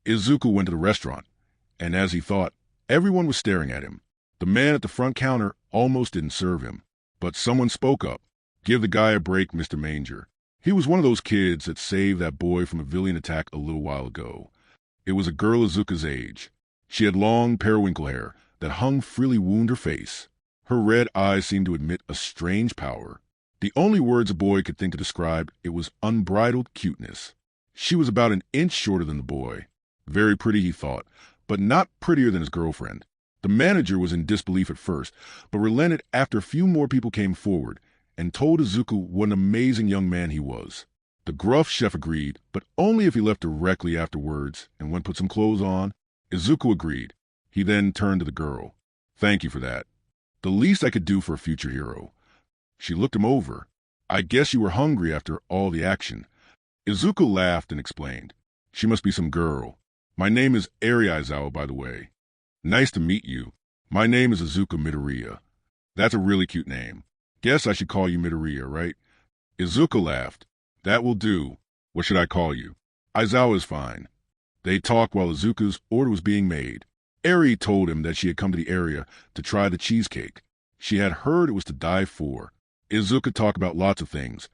Izuku went to the restaurant, and as he thought, everyone was staring at him. The man at the front counter almost didn't serve him, but someone spoke up. "Give the guy a break, Mr. Manger. He was one of those kids that saved that boy from a villain attack a little while ago." It was a girl Izuku's age. She had long periwinkle hair that hung freely wound her face. Her red eyes seemed to emit a strange power. The only words a boy could think to describe it was unbridled cuteness. She was about an inch shorter than the boy. Very pretty, he thought, but not prettier than his girlfriend. The manager was in disbelief at first, but relented after a few more people came forward and told Izuku what an amazing young man he was. The gruff chef agreed, but only if he left directly afterwards and went put some clothes on. Izuku agreed. He then turned to the girl. "Thank you for that. The least I could do for a future hero." She looked him over. "I guess you were hungry after all the action." Izuku laughed and explained. "She must be some girl. My name is Eri Aizawa, by the way." "Nice to meet you. My name is Izuku Midoriya." "That's a really cute name. Guess I should call you Midoriya, right?" Izuku laughed. "That will do. What should I call you?" "Aizawa is fine." They talked while Izuku's order was being made. Eri told him that she had come to the area to try the cheesecake. She had heard it was to die for. Izuku talked about lots of things,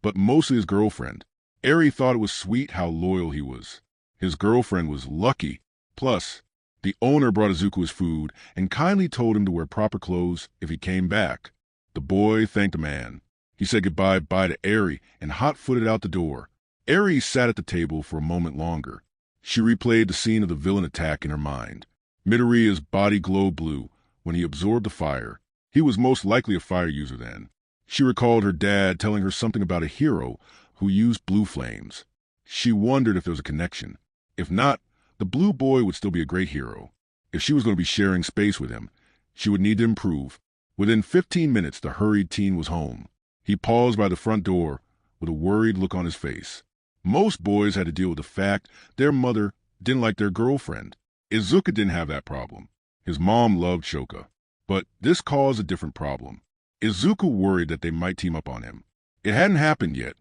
but mostly his girlfriend. Eri thought it was sweet how loyal he was. His girlfriend was lucky. Plus, the owner brought Izuku his food and kindly told him to wear proper clothes if he came back. The boy thanked the man. He said goodbye to Eri and hot-footed out the door. Eri sat at the table for a moment longer. She replayed the scene of the villain attack in her mind. Midoriya's body glowed blue when he absorbed the fire. He was most likely a fire user then. She recalled her dad telling her something about a hero who used blue flames. She wondered if there was a connection. If not, the blue boy would still be a great hero. If she was going to be sharing space with him, she would need to improve. Within 15 minutes, the hurried teen was home. He paused by the front door with a worried look on his face. Most boys had to deal with the fact their mother didn't like their girlfriend. Izuku didn't have that problem. His mom loved Shoka. But this caused a different problem. Izuku worried that they might team up on him. It hadn't happened yet,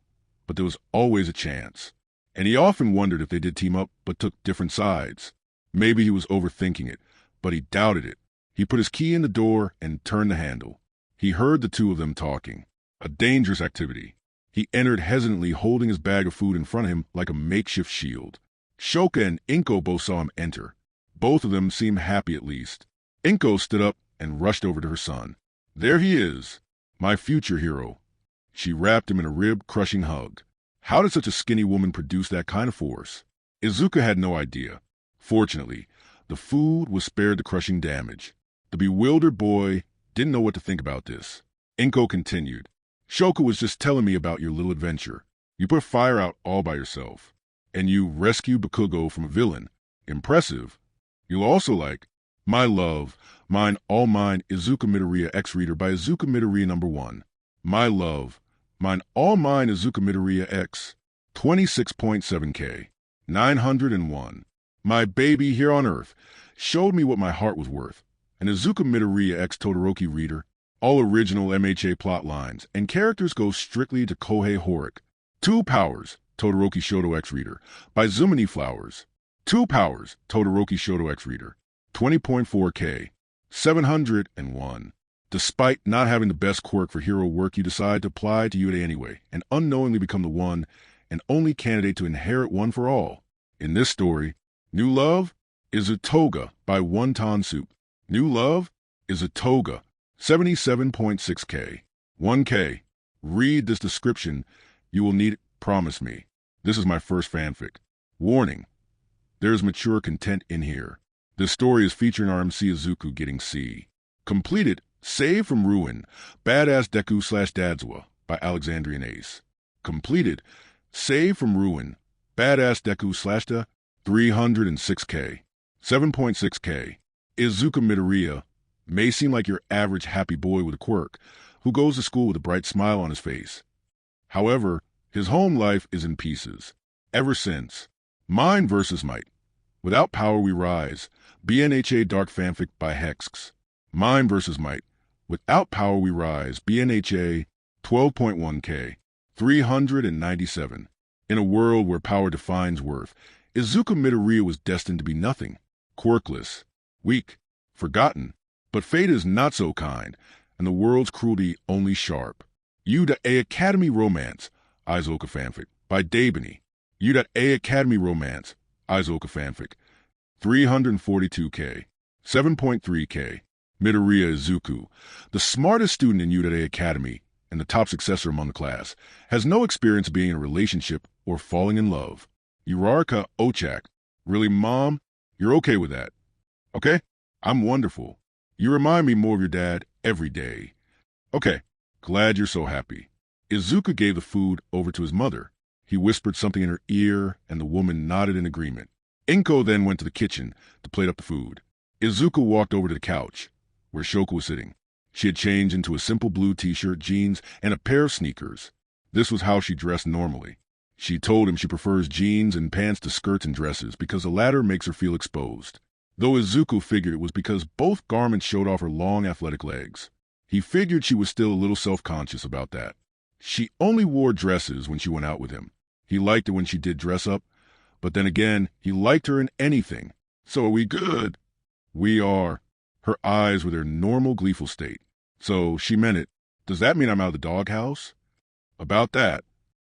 but there was always a chance. And he often wondered if they did team up but took different sides. Maybe he was overthinking it, but he doubted it. He put his key in the door and turned the handle. He heard the two of them talking. A dangerous activity. He entered hesitantly, holding his bag of food in front of him like a makeshift shield. Shoka and Inko both saw him enter. Both of them seemed happy at least. Inko stood up and rushed over to her son. "There he is, my future hero." She wrapped him in a rib-crushing hug. How did such a skinny woman produce that kind of force? Izuku had no idea. Fortunately, the food was spared the crushing damage. The bewildered boy didn't know what to think about this. Inko continued. "Shoka was just telling me about your little adventure. You put fire out all by yourself. And you rescued Bakugo from a villain. Impressive. You'll also like My Love, Mine, All Mine, Izuku Midoriya X Reader by Izuku Midoriya No. 1. My Love, Mine, All Mine, Izuku Midoriya X. 26.7K. 901. My baby here on Earth showed me what my heart was worth. An Izuku Midoriya X Todoroki reader. All original MHA plot lines and characters go strictly to Kohei Horic. 2 Powers, Todoroki Shoto X Reader by Zumini Flowers. 2 Powers, Todoroki Shoto X Reader. 20.4K. 701. Despite not having the best quirk for hero work, you decide to apply to UDA anyway and unknowingly become the one and only candidate to inherit One for All. In this story, New Love is a toga by Wonton Soup. New Love is a toga. 77.6K. 1K. Read this description. You will need it. Promise me. This is my first fanfic. Warning. There's mature content in here. This story is featuring our MC Izuku getting C. Completed. Save from Ruin. Badass Deku / Dadzawa by Alexandrian Ace. Completed. Save from Ruin. Badass Deku / Da. 306K. 7.6K. Izuku Midoriya may seem like your average happy boy with a quirk who goes to school with a bright smile on his face. However, his home life is in pieces. Ever since Mind vs. Might. Without Power We Rise. BNHA Dark Fanfic by Hexx. Mind vs. Might. Without Power We Rise. BNHA 12.1K. 397. In a world where power defines worth, Izuku Midoriya was destined to be nothing, quirkless, weak, forgotten. But fate is not so kind, and the world's cruelty only sharp. BNHA Academy Romance, Izuku Fanfic, by Dabi. BNHA Academy Romance, Izuku Fanfic, 342K, 7.3K. Midoriya Izuku, the smartest student in BNHA Academy and the top successor among the class, has no experience being in a relationship or falling in love. Uraraka Ochak, really, Mom? You're okay with that? Okay? I'm wonderful. You remind me more of your dad every day. Okay, glad you're so happy. Izuku gave the food over to his mother. He whispered something in her ear, and the woman nodded in agreement. Inko then went to the kitchen to plate up the food. Izuku walked over to the couch, where Shoko was sitting. She had changed into a simple blue t-shirt, jeans, and a pair of sneakers. This was how she dressed normally. She told him she prefers jeans and pants to skirts and dresses because the latter makes her feel exposed. Though Izuku figured it was because both garments showed off her long athletic legs. He figured she was still a little self-conscious about that. She only wore dresses when she went out with him. He liked it when she did dress up, but then again, he liked her in anything. So are we good? We are. Her eyes were their normal gleeful state. So she meant it. Does that mean I'm out of the doghouse? About that.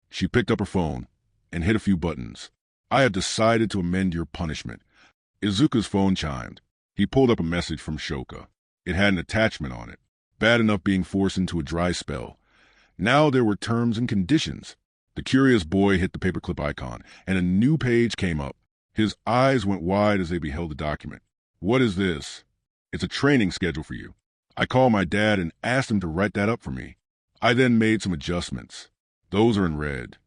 She picked up her phone and hit a few buttons. I have decided to amend your punishment. Izuku's phone chimed. He pulled up a message from Shoka. It had an attachment on it. Bad enough being forced into a dry spell. Now there were terms and conditions. The curious boy hit the paperclip icon, and a new page came up. His eyes went wide as they beheld the document. What is this? It's a training schedule for you. I called my dad and asked him to write that up for me. I then made some adjustments. Those are in red.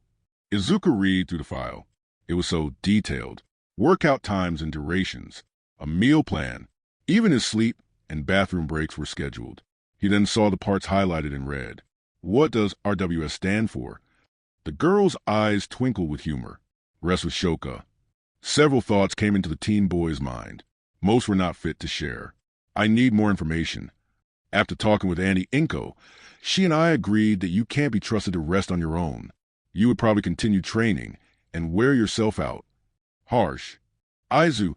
Izuku read through the file. It was so detailed. Workout times and durations. A meal plan. Even his sleep and bathroom breaks were scheduled. He then saw the parts highlighted in red. What does RWS stand for? The girl's eyes twinkled with humor. Rest with Shoka. Several thoughts came into the teen boy's mind. Most were not fit to share. I need more information. After talking with Auntie Inko, she and I agreed that you can't be trusted to rest on your own. You would probably continue training and wear yourself out. Harsh. Izu,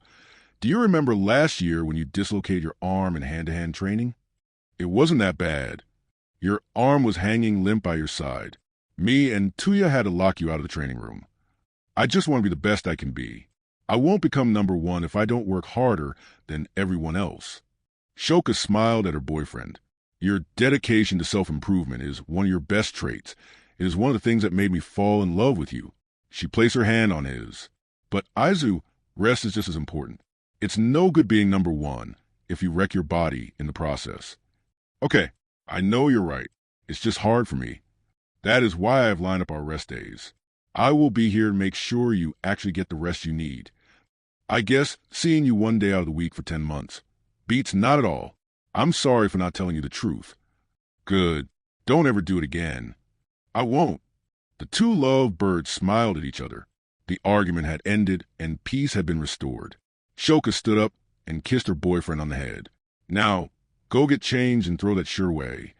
do you remember last year when you dislocated your arm in hand-to-hand training? It wasn't that bad. Your arm was hanging limp by your side. Me and Tuya had to lock you out of the training room. I just want to be the best I can be. I won't become number one if I don't work harder than everyone else. Shoka smiled at her boyfriend. Your dedication to self-improvement is one of your best traits. It is one of the things that made me fall in love with you. She placed her hand on his. But Izu, rest is just as important. It's no good being number one if you wreck your body in the process. Okay, I know you're right. It's just hard for me. That is why I've lined up our rest days. I will be here to make sure you actually get the rest you need. I guess seeing you one day out of the week for 10 months. Beats not at all. I'm sorry for not telling you the truth. Good. Don't ever do it again. I won't. The two lovebirds smiled at each other. The argument had ended and peace had been restored. Shoka stood up and kissed her boyfriend on the head. Now, go get changed and throw that shirt away.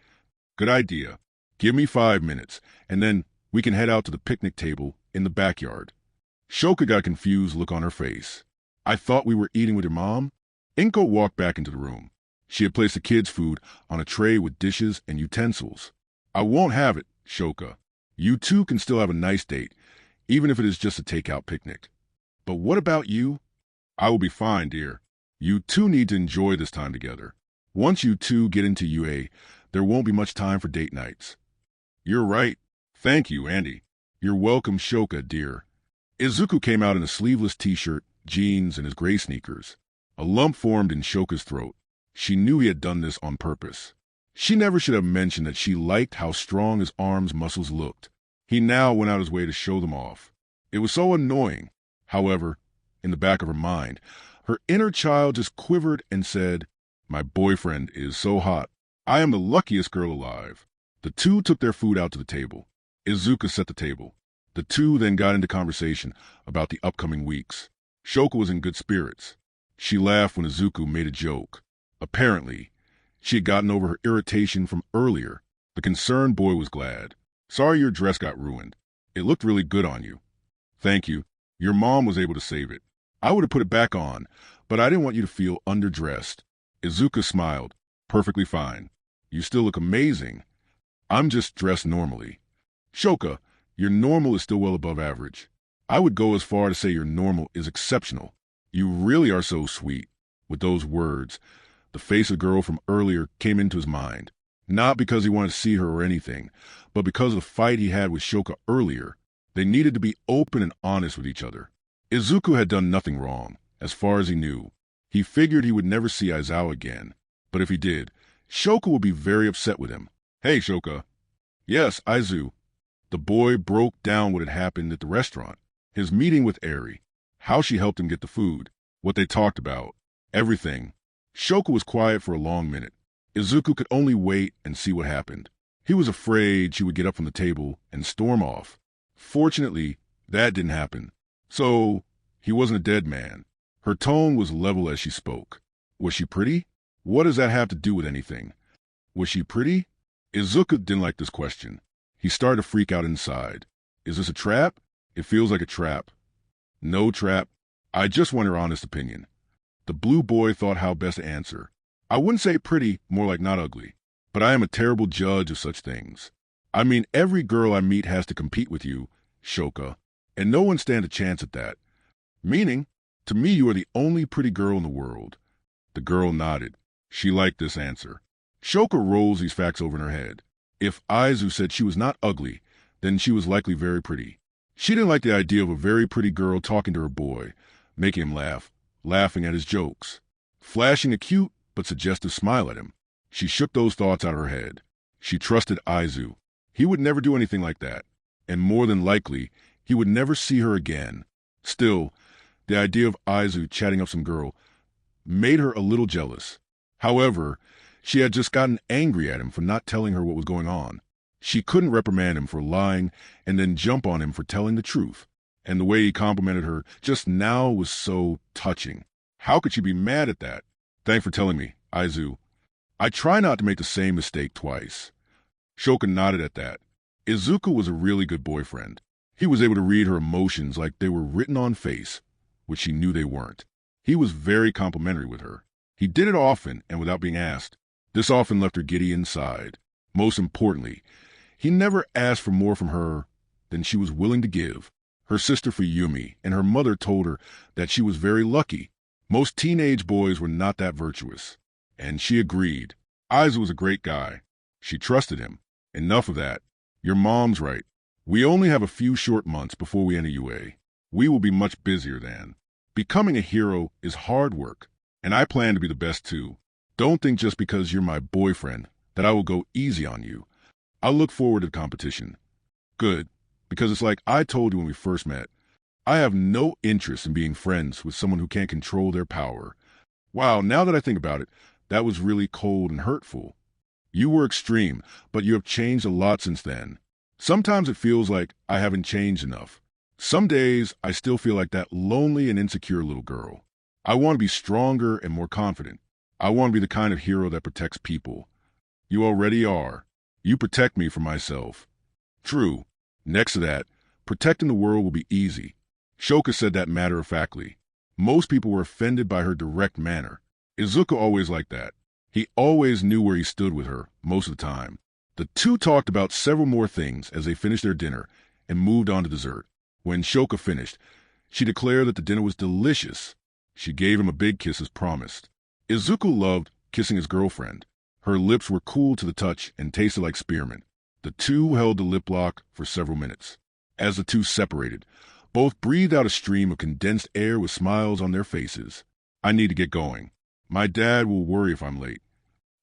Good idea. Give me 5 minutes, and then we can head out to the picnic table in the backyard. Shoka got a confused look on her face. I thought we were eating with your mom? Inko walked back into the room. She had placed the kids' food on a tray with dishes and utensils. I won't have it, Shoka. You two can still have a nice date, even if it is just a takeout picnic. But what about you? I will be fine, dear. You two need to enjoy this time together. Once you two get into UA, there won't be much time for date nights. You're right. Thank you, Andy. You're welcome, Shoka, dear. Izuku came out in a sleeveless t-shirt, jeans, and his gray sneakers. A lump formed in Shoka's throat. She knew he had done this on purpose. She never should have mentioned that she liked how strong his arms' muscles looked. He now went out his way to show them off. It was so annoying. However, in the back of her mind, her inner child just quivered and said, My boyfriend is so hot. I am the luckiest girl alive. The two took their food out to the table. Izuku set the table. The two then got into conversation about the upcoming weeks. Shoka was in good spirits. She laughed when Izuku made a joke. Apparently, she had gotten over her irritation from earlier. The concerned boy was glad. Sorry your dress got ruined. It looked really good on you. Thank you. Your mom was able to save it. I would have put it back on, but I didn't want you to feel underdressed. Izuku smiled. Perfectly fine. You still look amazing. I'm just dressed normally. Shoka, your normal is still well above average. I would go as far to say your normal is exceptional. You really are so sweet. With those words, the face of the girl from earlier came into his mind. Not because he wanted to see her or anything, but because of the fight he had with Shoka earlier. They needed to be open and honest with each other. Izuku had done nothing wrong, as far as he knew. He figured he would never see Aizawa again. But if he did, Shoka would be very upset with him. Hey, Shoka. Yes, Aizu. The boy broke down what had happened at the restaurant. His meeting with Eri. How she helped him get the food. What they talked about. Everything. Shoka was quiet for a long minute. Izuku could only wait and see what happened. He was afraid she would get up from the table and storm off. Fortunately, that didn't happen. So, he wasn't a dead man. Her tone was level as she spoke. Was she pretty? What does that have to do with anything? Was she pretty? Izuku didn't like this question. He started to freak out inside. Is this a trap? It feels like a trap. No trap. I just want her honest opinion. The blue boy thought how best to answer. I wouldn't say pretty, more like not ugly. But I am a terrible judge of such things. I mean, every girl I meet has to compete with you, Shoka, and no one stands a chance at that. Meaning, to me you are the only pretty girl in the world. The girl nodded. She liked this answer. Shoka rolls these facts over in her head. If Aizu said she was not ugly, then she was likely very pretty. She didn't like the idea of a very pretty girl talking to her boy, making him laugh, laughing at his jokes, flashing a cute but suggestive smile at him. She shook those thoughts out of her head. She trusted Aizu. He would never do anything like that, and more than likely, he would never see her again. Still, the idea of Aizu chatting up some girl made her a little jealous. However, she had just gotten angry at him for not telling her what was going on. She couldn't reprimand him for lying and then jump on him for telling the truth. And the way he complimented her just now was so touching. How could she be mad at that? Thanks for telling me, Aizu. I try not to make the same mistake twice. Shoka nodded at that. Izuku was a really good boyfriend. He was able to read her emotions like they were written on face, which she knew they weren't. He was very complimentary with her. He did it often and without being asked. This often left her giddy inside. Most importantly, he never asked for more from her than she was willing to give. Her sister Fuyumi and her mother told her that she was very lucky. Most teenage boys were not that virtuous. And she agreed. Aizu was a great guy. She trusted him. Enough of that. Your mom's right. We only have a few short months before we enter UA. We will be much busier then. Becoming a hero is hard work, and I plan to be the best too. Don't think just because you're my boyfriend that I will go easy on you. I'll look forward to the competition. Good, because it's like I told you when we first met. I have no interest in being friends with someone who can't control their power. Wow, now that I think about it, that was really cold and hurtful. You were extreme, but you have changed a lot since then. Sometimes it feels like I haven't changed enough. Some days I still feel like that lonely and insecure little girl. I want to be stronger and more confident. I want to be the kind of hero that protects people. You already are. You protect me from myself. True. Next to that, protecting the world will be easy. Shoka said that matter-of-factly. Most people were offended by her direct manner. Izuku always liked that. He always knew where he stood with her, most of the time. The two talked about several more things as they finished their dinner and moved on to dessert. When Shoka finished, she declared that the dinner was delicious. She gave him a big kiss as promised. Izuku loved kissing his girlfriend. Her lips were cool to the touch and tasted like spearmint. The two held the lip lock for several minutes. As the two separated, both breathed out a stream of condensed air with smiles on their faces. I need to get going. My dad will worry if I'm late.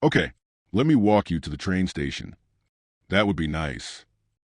Okay, let me walk you to the train station. That would be nice.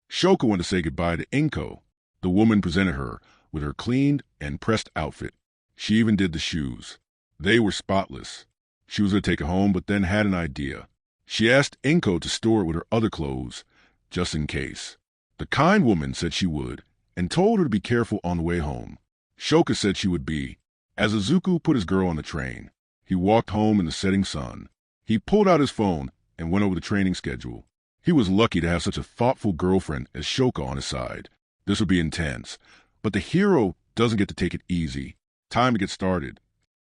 Shoka went to say goodbye to Inko. The woman presented her with her cleaned and pressed outfit. She even did the shoes. They were spotless. She was going to take it home, but then had an idea. She asked Inko to store it with her other clothes, just in case. The kind woman said she would, and told her to be careful on the way home. Shoka said she would be. As Izuku put his girl on the train, he walked home in the setting sun. He pulled out his phone and went over the training schedule. He was lucky to have such a thoughtful girlfriend as Shoka on his side. This would be intense, but the hero doesn't get to take it easy. Time to get started.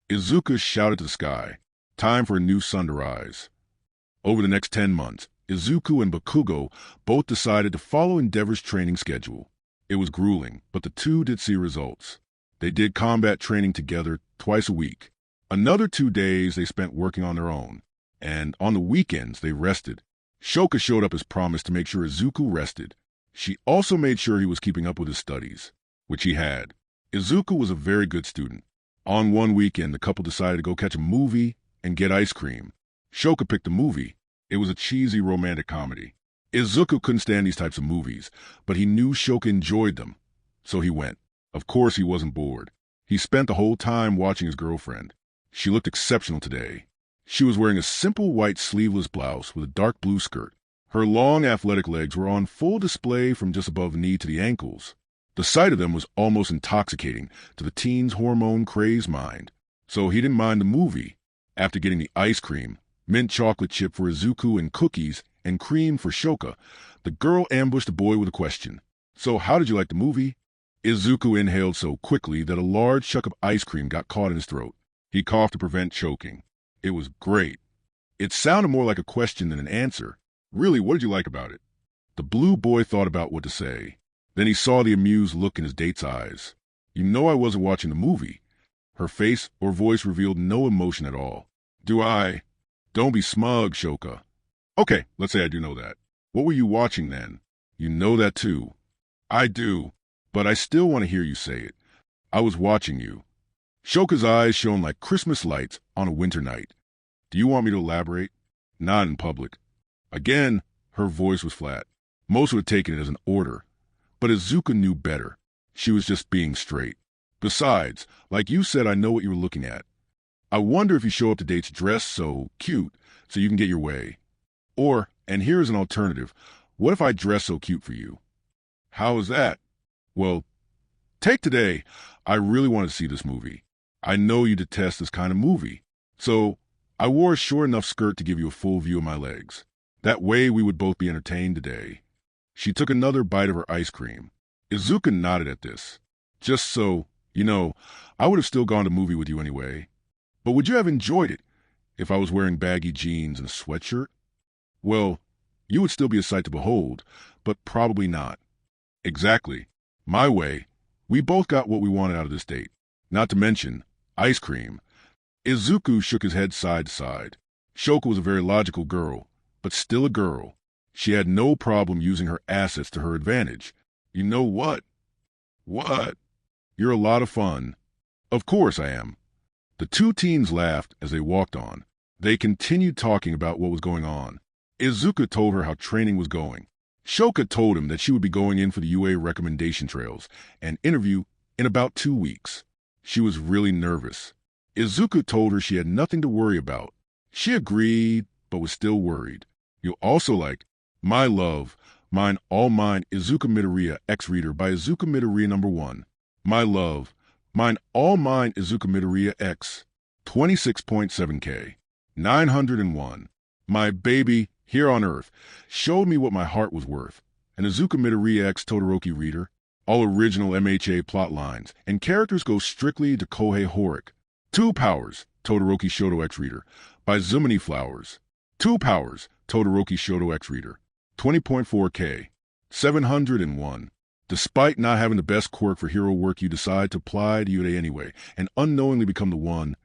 Izuku shouted to the sky. Time for a new sun to rise. Over the next 10 months, Izuku and Bakugo both decided to follow Endeavor's training schedule. It was grueling, but the two did see results. They did combat training together twice a week. Another 2 days they spent working on their own, and on the weekends they rested. Shoka showed up as promised to make sure Izuku rested. She also made sure he was keeping up with his studies, which he had. Izuku was a very good student. On one weekend, the couple decided to go catch a movie and get ice cream. Shoka picked the movie. It was a cheesy romantic comedy. Izuku couldn't stand these types of movies, but he knew Shoka enjoyed them, so he went. Of course he wasn't bored. He spent the whole time watching his girlfriend. She looked exceptional today. She was wearing a simple white sleeveless blouse with a dark blue skirt. Her long athletic legs were on full display from just above the knee to the ankles. The sight of them was almost intoxicating to the teen's hormone-crazed mind. So he didn't mind the movie. After getting the ice cream, mint chocolate chip for Izuku and cookies, and cream for Shoka, the girl ambushed the boy with a question. So how did you like the movie? Izuku inhaled so quickly that a large chunk of ice cream got caught in his throat. He coughed to prevent choking. It was great. It sounded more like a question than an answer. Really, what did you like about it? The blue boy thought about what to say. Then he saw the amused look in his date's eyes. You know I wasn't watching the movie. Her face or voice revealed no emotion at all. Do I? Don't be smug, Shoka. Okay, let's say I do know that. What were you watching then? You know that too. I do, but I still want to hear you say it. I was watching you. Shoka's eyes shone like Christmas lights on a winter night. Do you want me to elaborate? Not in public. Again, her voice was flat. Most would have taken it as an order. But Izuku knew better. She was just being straight. Besides, like you said, I know what you were looking at. I wonder if you show up to dates dressed so cute so you can get your way. Or, and here's an alternative, what if I dress so cute for you? How is that? Well, take today. I really want to see this movie. I know you detest this kind of movie. So, I wore a short enough skirt to give you a full view of my legs. That way we would both be entertained today. She took another bite of her ice cream. Izuku nodded at this. Just so, I would have still gone to the movie with you anyway. But would you have enjoyed it if I was wearing baggy jeans and a sweatshirt? Well, you would still be a sight to behold, but probably not. Exactly. My way. We both got what we wanted out of this date. Not to mention, ice cream. Izuku shook his head side to side. Shoka was a very logical girl, but still a girl. She had no problem using her assets to her advantage. You know what? What? You're a lot of fun. Of course I am. The two teens laughed as they walked on. They continued talking about what was going on. Izuku told her how training was going. Shoka told him that she would be going in for the UA recommendation trails and interview in about 2 weeks. She was really nervous. Izuku told her she had nothing to worry about. She agreed, but was still worried. You'll also like My Love, Mine All Mine Izuku Midoriya X-Reader by Izuku Midoriya No. 1. My Love, Mine All Mine Izuku Midoriya X, 26.7K, 901. My baby, here on Earth, showed me what my heart was worth. An Izuku Midoriya X Todoroki reader, all original MHA plot lines, and characters go strictly to Kohei Horic. 2 Powers, Todoroki Shoto X Reader, by Zumini Flowers. 2 Powers, Todoroki Shoto X Reader, 20.4K, 701. Despite not having the best quirk for hero work, you decide to apply to UA anyway, and unknowingly become the one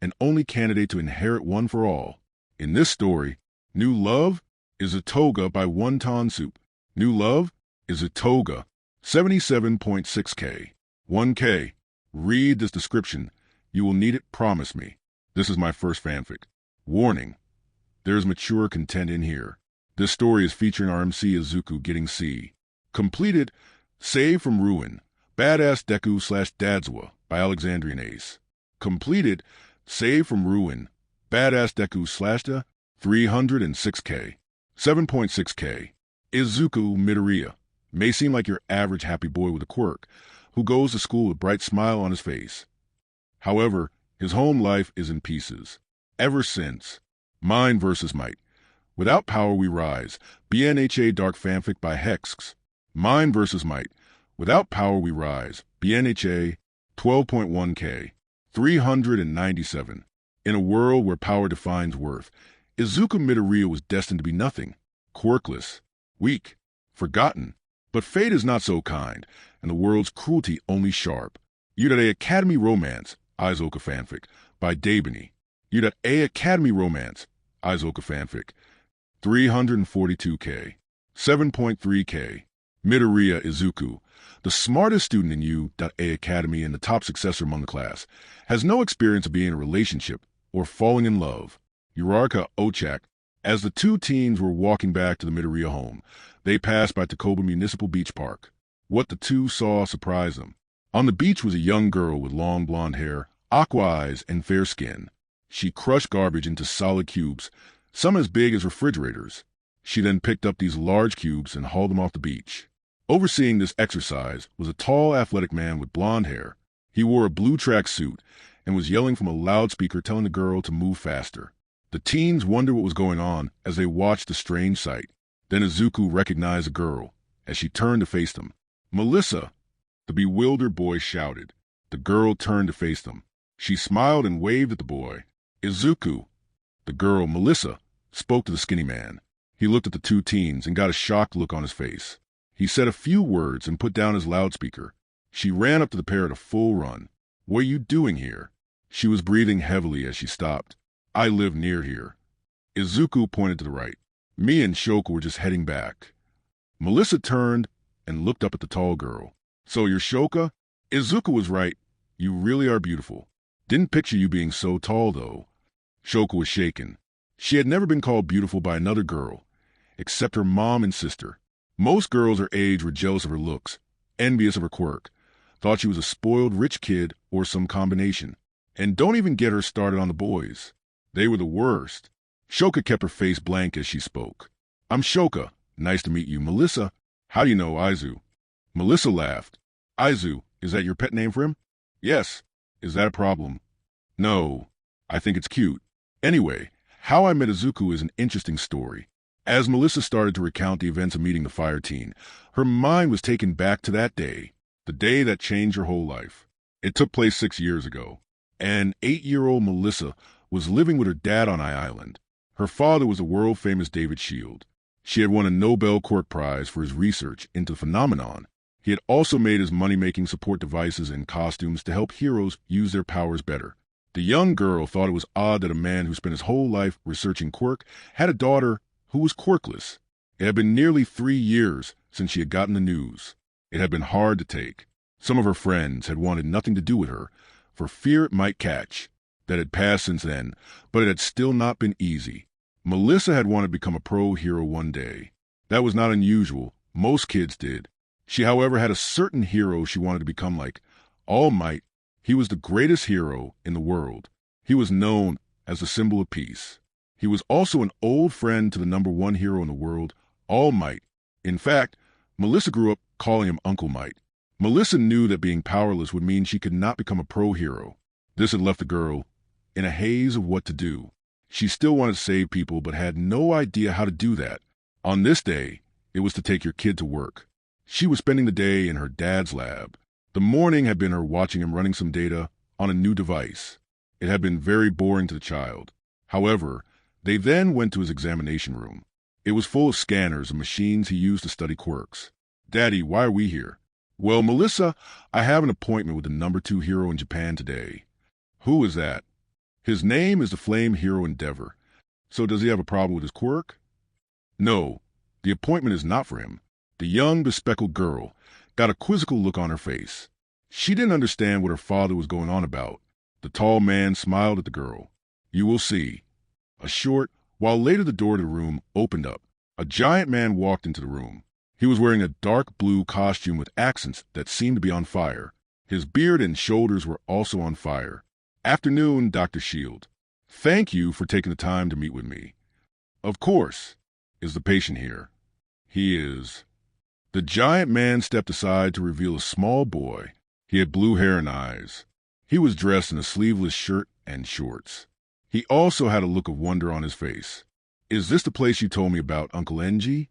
and only candidate to inherit One for All. In this story, New Love is a toga by Wonton Soup. New Love is a toga, 77.6K, 1K. Read this description. You will need it, promise me. This is my first fanfic. Warning, there is mature content in here. This story is featuring our MC Izuku getting C. Completed, Save from Ruin, Badass Deku / Dadzwa by Alexandrian Ace. Completed, Save from Ruin, Badass Deku / 306K, 7.6K. Izuku Midoriya may seem like your average happy boy with a quirk, who goes to school with a bright smile on his face. However, his home life is in pieces. Ever since Mind vs. Might, Without Power We Rise, BNHA Dark Fanfic by Hexx. Mind vs. Might, Without Power We Rise, BNHA 12.1k, 397. In a world where power defines worth, Izuku Midoriya was destined to be nothing, quirkless, weak, forgotten. But fate is not so kind, and the world's cruelty only sharp. A Academy Romance, Izuku Fanfic, by Dabi. A Academy Romance, Izuku Fanfic, 342k, 7.3k. Midoriya Izuku, the smartest student in U.A Academy and the top successor among the class, has no experience of being in a relationship or falling in love. Uraraka Ochak, as the two teens were walking back to the Midoriya home, they passed by Takoba Municipal Beach Park. What the two saw surprised them. On the beach was a young girl with long blonde hair, aqua eyes, and fair skin. She crushed garbage into solid cubes, some as big as refrigerators. She then picked up these large cubes and hauled them off the beach. Overseeing this exercise was a tall, athletic man with blonde hair. He wore a blue track suit and was yelling from a loudspeaker telling the girl to move faster. The teens wondered what was going on as they watched the strange sight. Then Izuku recognized the girl as she turned to face them. "Melissa!" the bewildered boy shouted. The girl turned to face them. She smiled and waved at the boy. "Izuku!" The girl, Melissa, spoke to the skinny man. He looked at the two teens and got a shocked look on his face. He said a few words and put down his loudspeaker. She ran up to the pair at a full run. "What are you doing here?" She was breathing heavily as she stopped. "I live near here." Izuku pointed to the right. "Me and Shoka were just heading back." Melissa turned and looked up at the tall girl. "So you're Shoka?" Izuku was right. "You really are beautiful. Didn't picture you being so tall, though." Shoka was shaken. She had never been called beautiful by another girl, except her mom and sister. Most girls her age were jealous of her looks, envious of her quirk, thought she was a spoiled rich kid or some combination. And don't even get her started on the boys. They were the worst. Shoka kept her face blank as she spoke. "I'm Shoka. Nice to meet you. Melissa, how do you know Izu?" Melissa laughed. "Izu, is that your pet name for him?" "Yes." "Is that a problem?" "No. I think it's cute. Anyway, how I met Izuku is an interesting story." As Melissa started to recount the events of meeting the fire teen, her mind was taken back to that day, the day that changed her whole life. It took place 6 years ago, and 8-year-old Melissa was living with her dad on Island. Her father was the world-famous David Shield. She had won a Nobel Quirk Prize for his research into the phenomenon. He had also made his money-making support devices and costumes to help heroes use their powers better. The young girl thought it was odd that a man who spent his whole life researching quirk had a daughter who was quirkless. It had been nearly 3 years since she had gotten the news. It had been hard to take. Some of her friends had wanted nothing to do with her, for fear it might catch. That had passed since then, but it had still not been easy. Melissa had wanted to become a pro hero one day. That was not unusual. Most kids did. She, however, had a certain hero she wanted to become like. All Might. He was the greatest hero in the world. He was known as the symbol of peace. He was also an old friend to the #1 hero in the world, All Might. In fact, Melissa grew up calling him Uncle Might. Melissa knew that being powerless would mean she could not become a pro hero. This had left the girl in a haze of what to do. She still wanted to save people, but had no idea how to do that. On this day, it was to take your kid to work. She was spending the day in her dad's lab. The morning had been her watching him running some data on a new device. It had been very boring to the child. However, they then went to his examination room. It was full of scanners and machines he used to study quirks. "Daddy, why are we here?" "Well, Melissa, I have an appointment with the #2 hero in Japan today." "Who is that?" "His name is the Flame Hero Endeavor." "So does he have a problem with his quirk?" "No, the appointment is not for him." The young, bespectacled girl got a quizzical look on her face. She didn't understand what her father was going on about. The tall man smiled at the girl. "You will see." While later the door to the room opened up. A giant man walked into the room. He was wearing a dark blue costume with accents that seemed to be on fire. His beard and shoulders were also on fire. "Afternoon, Dr. Shield. Thank you for taking the time to meet with me." "Of course. Is the patient here?" "He is." The giant man stepped aside to reveal a small boy. He had blue hair and eyes. He was dressed in a sleeveless shirt and shorts. He also had a look of wonder on his face. "Is this the place you told me about, Uncle Enji?"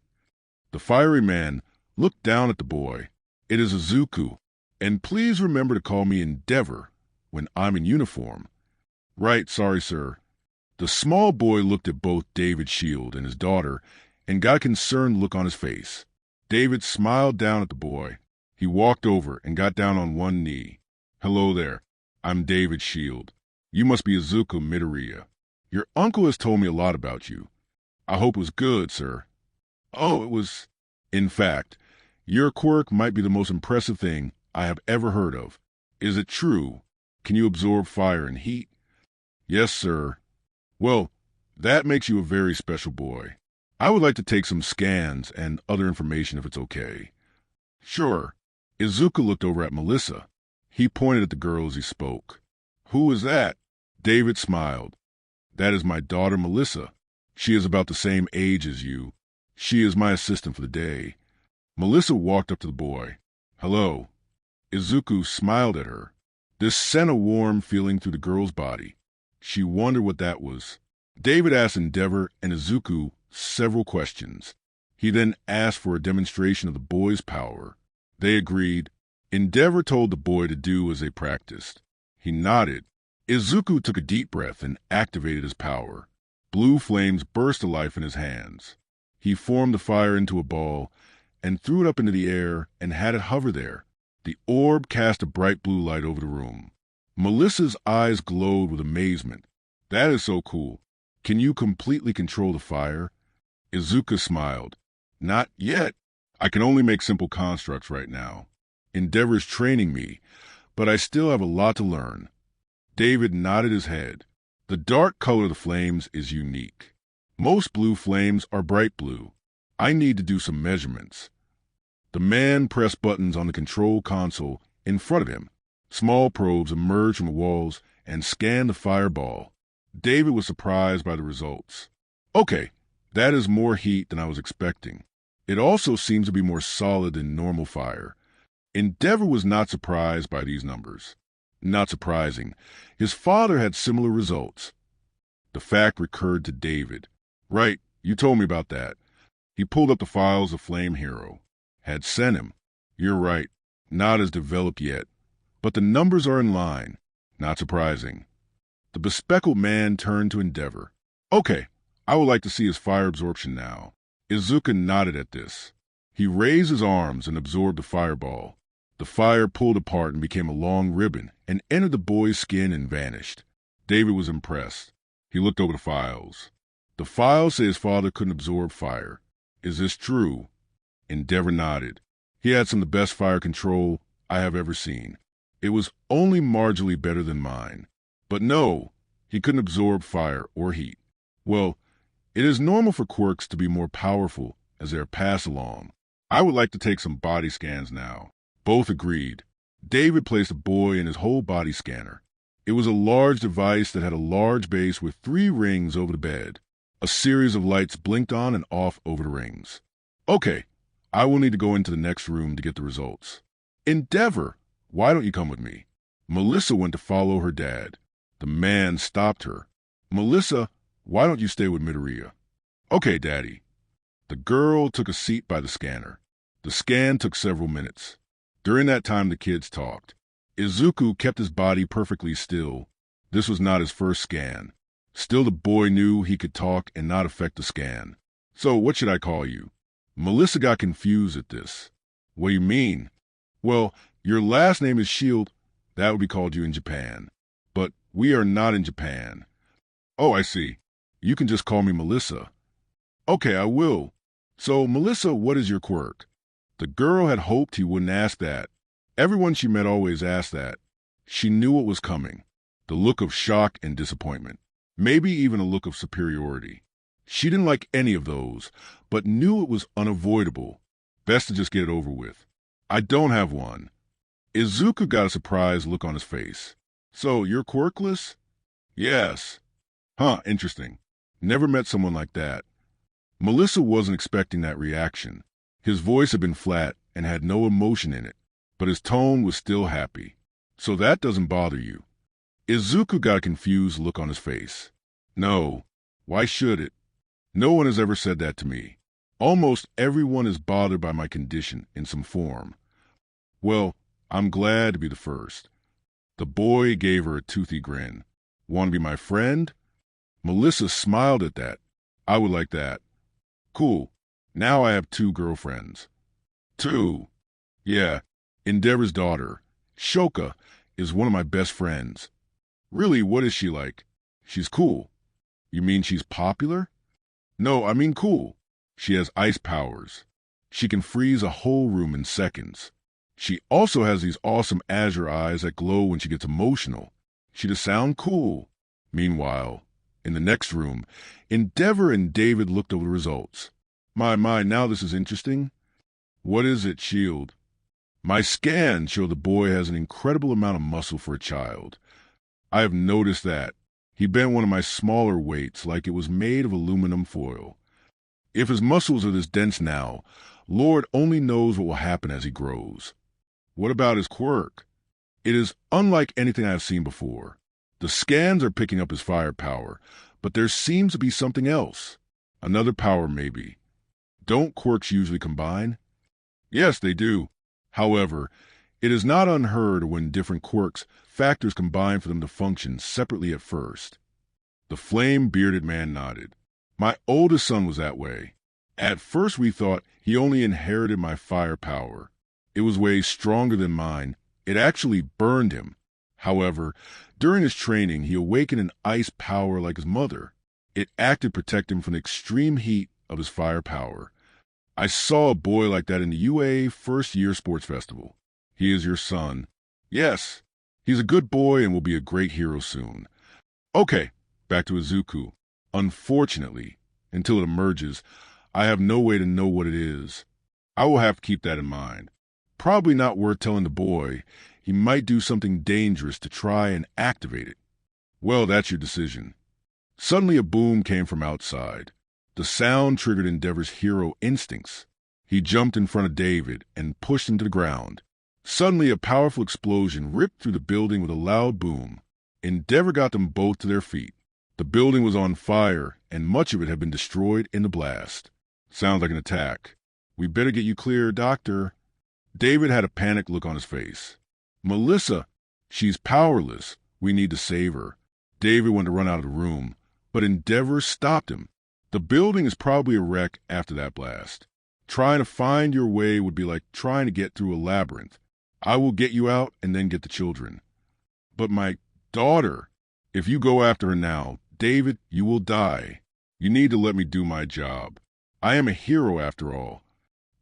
The fiery man looked down at the boy. "It is Izuku. And please remember to call me Endeavor when I'm in uniform. Right, sorry, sir. The small boy looked at both David Shield and his daughter and got a concerned look on his face. David smiled down at the boy. He walked over and got down on one knee. Hello there. I'm David Shield. You must be Izuku Midoriya. Your uncle has told me a lot about you. I hope it was good, sir. Oh, it was... In fact, your quirk might be the most impressive thing I have ever heard of. Is it true? Can you absorb fire and heat? Yes, sir. Well, that makes you a very special boy. I would like to take some scans and other information if it's okay. Sure. Izuku looked over at Melissa. He pointed at the girl as he spoke. Who is that? David smiled. That is my daughter Melissa. She is about the same age as you. She is my assistant for the day. Melissa walked up to the boy. Hello. Izuku smiled at her. This sent a warm feeling through the girl's body. She wondered what that was. David asked Endeavor and Izuku several questions. He then asked for a demonstration of the boy's power. They agreed. Endeavor told the boy to do as they practiced. He nodded. Izuku took a deep breath and activated his power. Blue flames burst to life in his hands. He formed the fire into a ball and threw it up into the air and had it hover there. The orb cast a bright blue light over the room. Melissa's eyes glowed with amazement. That is so cool. Can you completely control the fire? Izuku smiled. Not yet. I can only make simple constructs right now. Endeavor's training me, but I still have a lot to learn. David nodded his head. The dark color of the flames is unique. Most blue flames are bright blue. I need to do some measurements. The man pressed buttons on the control console in front of him. Small probes emerged from the walls and scanned the fireball. David was surprised by the results. Okay, that is more heat than I was expecting. It also seems to be more solid than normal fire. Endeavor was not surprised by these numbers. Not surprising. His father had similar results. The fact recurred to David. Right, you told me about that. He pulled up the files of Flame Hero. Had sent him. You're right, not as developed yet. But the numbers are in line. Not surprising. The bespectacled man turned to Endeavor. Okay, I would like to see his fire absorption now. Izuku nodded at this. He raised his arms and absorbed the fireball. The fire pulled apart and became a long ribbon and entered the boy's skin and vanished. David was impressed. He looked over the files. The files say his father couldn't absorb fire. Is this true? Endeavor nodded. He had some of the best fire control I have ever seen. It was only marginally better than mine. But no, he couldn't absorb fire or heat. Well, it is normal for quirks to be more powerful as they are passed along. I would like to take some body scans now. Both agreed. David placed the boy in his whole body scanner. It was a large device that had a large base with 3 rings over the bed. A series of lights blinked on and off over the rings. Okay, I will need to go into the next room to get the results. Endeavor, why don't you come with me? Melissa went to follow her dad. The man stopped her. Melissa, why don't you stay with Midoriya? Okay, Daddy. The girl took a seat by the scanner. The scan took several minutes. During that time, the kids talked. Izuku kept his body perfectly still. This was not his first scan. Still, the boy knew he could talk and not affect the scan. So, what should I call you? Melissa got confused at this. What do you mean? Well, your last name is Shield. That would be called you in Japan. But we are not in Japan. Oh, I see. You can just call me Melissa. Okay, I will. So, Melissa, what is your quirk? The girl had hoped he wouldn't ask that. Everyone she met always asked that. She knew what was coming. The look of shock and disappointment. Maybe even a look of superiority. She didn't like any of those, but knew it was unavoidable. Best to just get it over with. I don't have one. Izuku got a surprised look on his face. So, you're quirkless? Yes. Huh, interesting. Never met someone like that. Melissa wasn't expecting that reaction. His voice had been flat and had no emotion in it, but his tone was still happy. So that doesn't bother you. Izuku got a confused look on his face. No. Why should it? No one has ever said that to me. Almost everyone is bothered by my condition in some form. Well, I'm glad to be the first. The boy gave her a toothy grin. Want to be my friend? Melissa smiled at that. I would like that. Cool. Now I have 2 girlfriends. 2? Yeah. Endeavor's daughter, Shoka, is one of my best friends. Really, what is she like? She's cool. You mean she's popular? No, I mean cool. She has ice powers. She can freeze a whole room in seconds. She also has these awesome azure eyes that glow when she gets emotional. She does sound cool. Meanwhile, in the next room, Endeavor and David looked over the results. My, now this is interesting. What is it, Shield? My scans show the boy has an incredible amount of muscle for a child. I have noticed that. He bent one of my smaller weights like it was made of aluminum foil. If his muscles are this dense now, Lord only knows what will happen as he grows. What about his quirk? It is unlike anything I have seen before. The scans are picking up his firepower, but there seems to be something else. Another power, maybe. Don't quirks usually combine? Yes, they do. However, it is not unheard when different quirks factors combine for them to function separately at first. The flame-bearded man nodded. My oldest son was that way. At first we thought he only inherited my firepower. It was way stronger than mine. It actually burned him. However, during his training, he awakened an ice power like his mother. It acted to protect him from the extreme heat of his firepower. I saw a boy like that in the UA first-year sports festival. He is your son. Yes, he's a good boy and will be a great hero soon. Okay, back to Izuku. Unfortunately, until it emerges, I have no way to know what it is. I will have to keep that in mind. Probably not worth telling the boy. He might do something dangerous to try and activate it. Well, that's your decision. Suddenly a boom came from outside. The sound triggered Endeavor's hero instincts. He jumped in front of David and pushed him to the ground. Suddenly a powerful explosion ripped through the building with a loud boom. Endeavor got them both to their feet. The building was on fire, and much of it had been destroyed in the blast. Sounds like an attack. We better get you clear, Doctor. David had a panicked look on his face. Melissa, she's powerless. We need to save her. David wanted to run out of the room, but Endeavor stopped him. The building is probably a wreck after that blast. Trying to find your way would be like trying to get through a labyrinth. I will get you out and then get the children. But my daughter, if you go after her now, David, you will die. You need to let me do my job. I am a hero after all.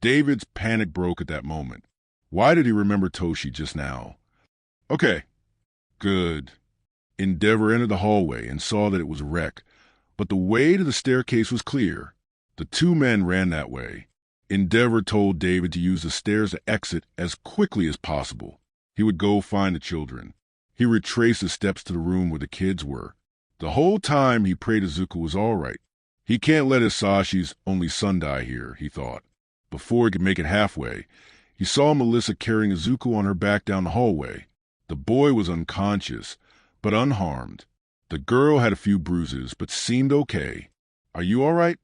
David's panic broke at that moment. Why did he remember Toshi just now? Okay, good. Endeavor entered the hallway and saw that it was a wreck, but the way to the staircase was clear. The 2 men ran that way. Endeavor told David to use the stairs to exit as quickly as possible. He would go find the children. He retraced the steps to the room where the kids were. The whole time he prayed Izuku was all right. He can't let Hisashi's only son die here, he thought. Before he could make it halfway, he saw Melissa carrying Izuku on her back down the hallway. The boy was unconscious, but unharmed. The girl had a few bruises, but seemed okay. Are you all right?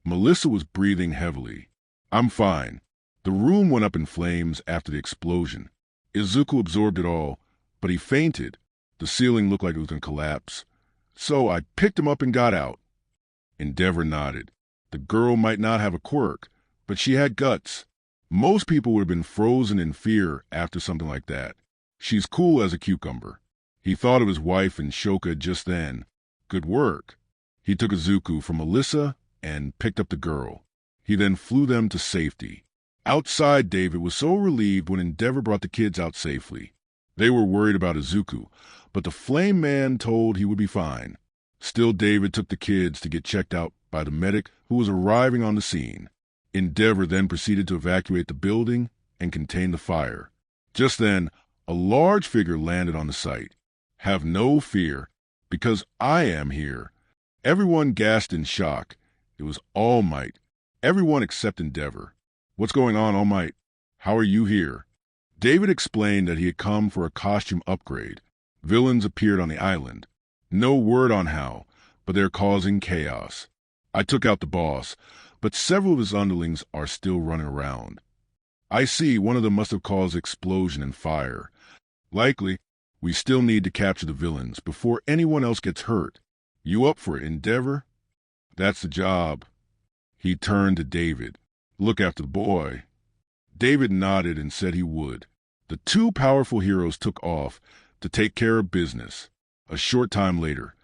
Melissa was breathing heavily. I'm fine. The room went up in flames after the explosion. Izuku absorbed it all, but he fainted. The ceiling looked like it was going to collapse. So I picked him up and got out. Endeavor nodded. The girl might not have a quirk, but she had guts. Most people would have been frozen in fear after something like that. She's cool as a cucumber. He thought of his wife and Shoka just then. Good work. He took Izuku from Melissa and picked up the girl. He then flew them to safety. Outside, David was so relieved when Endeavor brought the kids out safely. They were worried about Izuku, but the flame man told he would be fine. Still, David took the kids to get checked out by the medic who was arriving on the scene. Endeavor then proceeded to evacuate the building and contain the fire. Just then, a large figure landed on the site. Have no fear, because I am here. Everyone gasped in shock. It was All Might. Everyone except Endeavor. What's going on, All Might? How are you here? David explained that he had come for a costume upgrade. Villains appeared on the island. No word on how, but they're causing chaos. I took out the boss, but several of his underlings are still running around. I see, one of them must have caused explosion and fire. Likely, we still need to capture the villains before anyone else gets hurt. You up for it, Endeavor? That's the job. He turned to David. Look after the boy. David nodded and said he would. The two powerful heroes took off to take care of business. A short time later,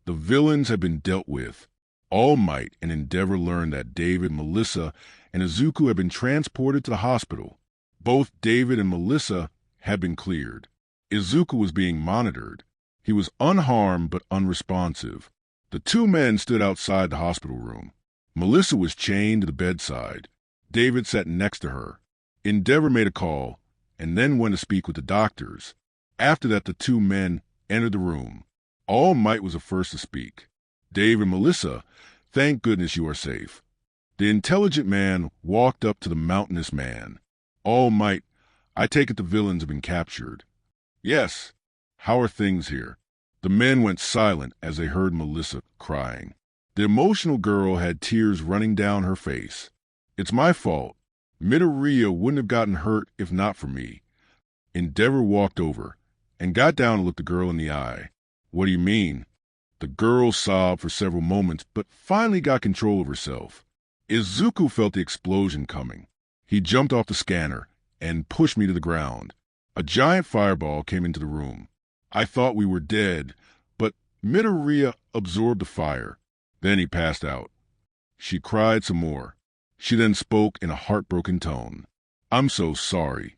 the villains had been dealt with. All Might and Endeavor learned that David, Melissa, and Izuku had been transported to the hospital. Both David and Melissa had been cleared. Izuku was being monitored. He was unharmed but unresponsive. The two men stood outside the hospital room. Melissa was chained to the bedside. David sat next to her. Endeavor made a call and then went to speak with the doctors. After that, the two men entered the room. All Might was the first to speak. Dave and Melissa, thank goodness you are safe. The intelligent man walked up to the mountainous man. All Might, I take it the villains have been captured. Yes. How are things here? The men went silent as they heard Melissa crying. The emotional girl had tears running down her face. It's my fault. Midoriya wouldn't have gotten hurt if not for me. Endeavor walked over and got down and looked the girl in the eye. What do you mean? The girl sobbed for several moments, but finally got control of herself. Izuku felt the explosion coming. He jumped off the scanner and pushed me to the ground. A giant fireball came into the room. I thought we were dead, but Midoriya absorbed the fire. Then he passed out. She cried some more. She then spoke in a heartbroken tone. I'm so sorry.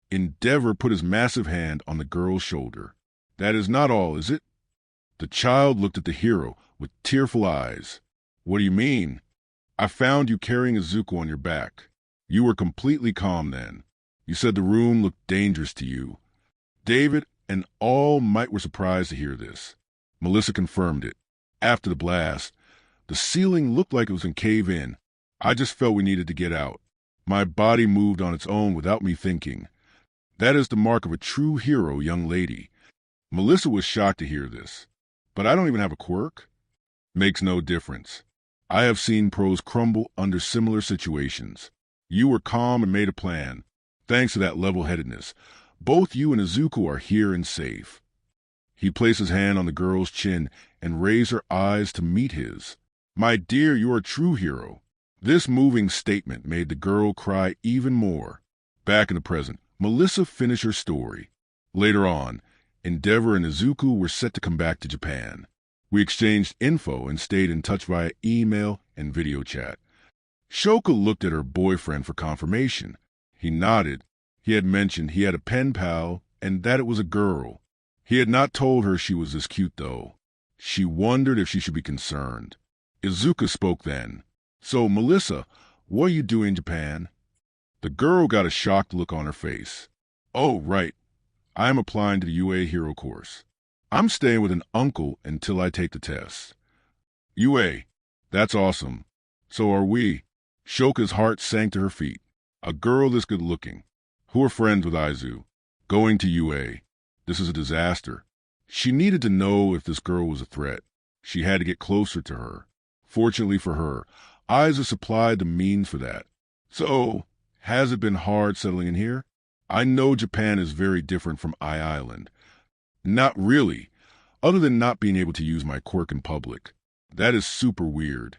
Endeavor put his massive hand on the girl's shoulder. That is not all, is it? The child looked at the hero with tearful eyes. What do you mean? I found you carrying Izuku on your back. You were completely calm then. You said the room looked dangerous to you. David and All Might were surprised to hear this. Melissa confirmed it. After the blast, the ceiling looked like it was going to cave in. I just felt we needed to get out. My body moved on its own without me thinking. That is the mark of a true hero, young lady. Melissa was shocked to hear this. But I don't even have a quirk. Makes no difference. I have seen pros crumble under similar situations. You were calm and made a plan. Thanks to that level-headedness, both you and Izuku are here and safe. He placed his hand on the girl's chin and raised her eyes to meet his. My dear, you are a true hero. This moving statement made the girl cry even more. Back in the present, Melissa finished her story. Later on, Endeavor and Izuku were set to come back to Japan. We exchanged info and stayed in touch via email and video chat. Shoka looked at her boyfriend for confirmation. He nodded. He had mentioned he had a pen pal and that it was a girl. He had not told her she was this cute, though. She wondered if she should be concerned. Izuku spoke then. So, Melissa, what are you doing in Japan? The girl got a shocked look on her face. Oh, right. I am applying to the UA Hero course. I'm staying with an uncle until I take the test. UA, that's awesome. So are we. Shoka's heart sank to her feet. A girl this good looking, who are friends with Izu, going to UA. This is a disaster. She needed to know if this girl was a threat. She had to get closer to her. Fortunately for her, Izu supplied the means for that. So, has it been hard settling in here? I know Japan is very different from Island. Not really, other than not being able to use my quirk in public. That is super weird.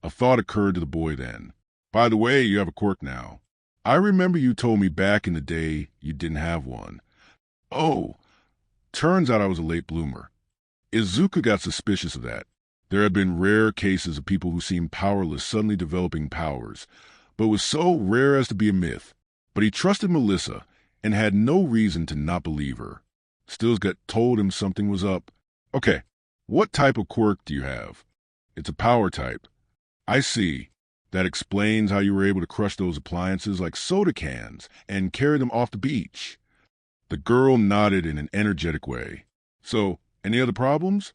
A thought occurred to the boy then. By the way, you have a quirk now. I remember you told me back in the day you didn't have one. Oh, turns out I was a late bloomer. Izuku got suspicious of that. There had been rare cases of people who seemed powerless suddenly developing powers, but was so rare as to be a myth. But he trusted Melissa and had no reason to not believe her. Stills got told him something was up. Okay, what type of quirk do you have? It's a power type. I see. That explains how you were able to crush those appliances like soda cans and carry them off the beach. The girl nodded in an energetic way. So, any other problems?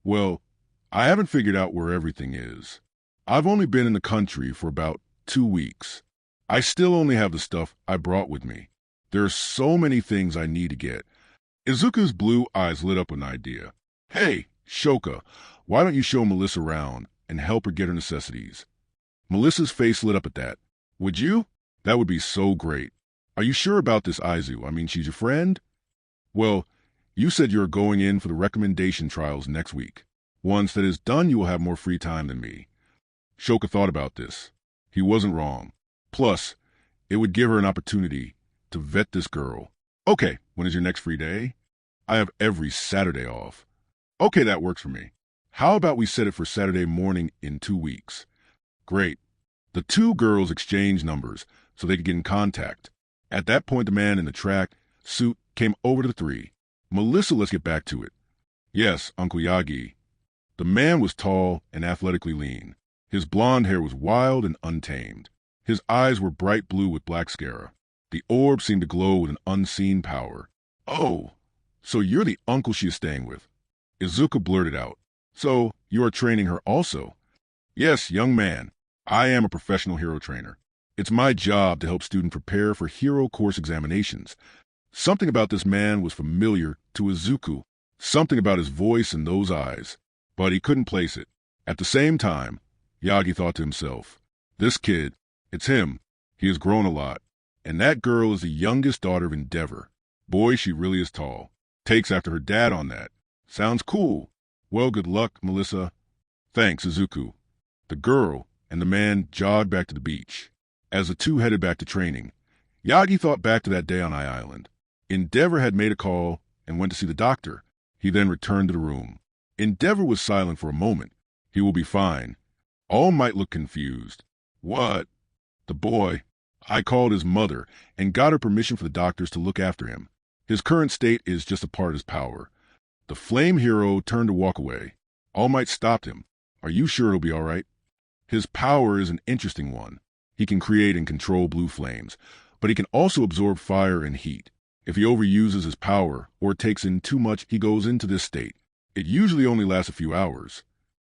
Well, I haven't figured out where everything is. I've only been in the country for about 2 weeks. I still only have the stuff I brought with me. There are so many things I need to get. Izuku's blue eyes lit up with an idea. Hey, Shoka, why don't you show Melissa around and help her get her necessities? Melissa's face lit up at that. Would you? That would be so great. Are you sure about this, Izu? I mean, she's your friend? Well, you said you're going in for the recommendation trials next week. Once that is done, you will have more free time than me. Shoka thought about this. He wasn't wrong. Plus, it would give her an opportunity to vet this girl. Okay, when is your next free day? I have every Saturday off. Okay, that works for me. How about we set it for Saturday morning in 2 weeks? Great. The two girls exchanged numbers so they could get in contact. At that point, the man in the track suit came over to the three. Melissa, let's get back to it. Yes, Uncle Yagi. The man was tall and athletically lean. His blonde hair was wild and untamed. His eyes were bright blue with black scara. The orb seemed to glow with an unseen power. Oh, so you're the uncle she is staying with. Izuku blurted out. So, you are training her also? Yes, young man. I am a professional hero trainer. It's my job to help students prepare for hero course examinations. Something about this man was familiar to Izuku. Something about his voice and those eyes. But he couldn't place it. At the same time, Yagi thought to himself, this kid, it's him. He has grown a lot. And that girl is the youngest daughter of Endeavor. Boy, she really is tall. Takes after her dad on that. Sounds cool. Well, good luck, Melissa. Thanks, Izuku. The girl and the man jogged back to the beach. As the two headed back to training, Yagi thought back to that day on Island. Endeavor had made a call and went to see the doctor. He then returned to the room. Endeavor was silent for a moment. He will be fine. All Might looked confused. What? The boy. I called his mother and got her permission for the doctors to look after him. His current state is just a part of his power. The flame hero turned to walk away. All Might stopped him. Are you sure he'll be all right? His power is an interesting one. He can create and control blue flames, but he can also absorb fire and heat. If he overuses his power or takes in too much, he goes into this state. It usually only lasts a few hours.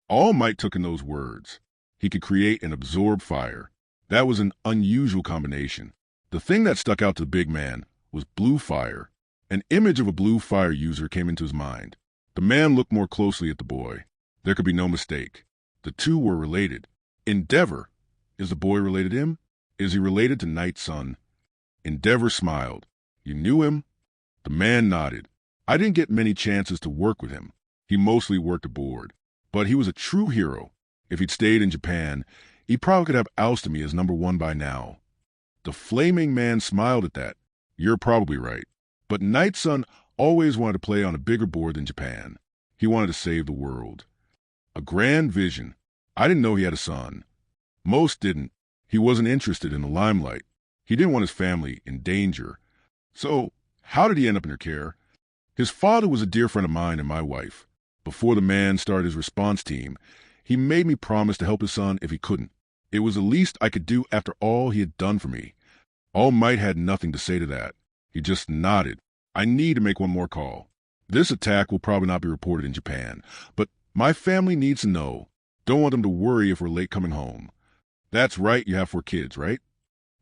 All Might took in those words. He could create and absorb fire. That was an unusual combination. The thing that stuck out to the big man was blue fire. An image of a blue fire user came into his mind. The man looked more closely at the boy. There could be no mistake. The two were related. Endeavor. Is the boy related to him? Is he related to Night Sun? Endeavor smiled. You knew him? The man nodded. I didn't get many chances to work with him. He mostly worked aboard. But he was a true hero. If he'd stayed in Japan, he probably could have ousted me as #1 by now. The flaming man smiled at that. You're probably right. But Night Sun always wanted to play on a bigger board than Japan. He wanted to save the world. A grand vision. I didn't know he had a son. Most didn't. He wasn't interested in the limelight. He didn't want his family in danger. So, how did he end up in her care? His father was a dear friend of mine and my wife. Before the man started his response team, he made me promise to help his son if he couldn't. It was the least I could do after all he had done for me. All Might had nothing to say to that. He just nodded. I need to make one more call. This attack will probably not be reported in Japan, but my family needs to know. Don't want them to worry if we're late coming home. That's right, you have 4 kids, right?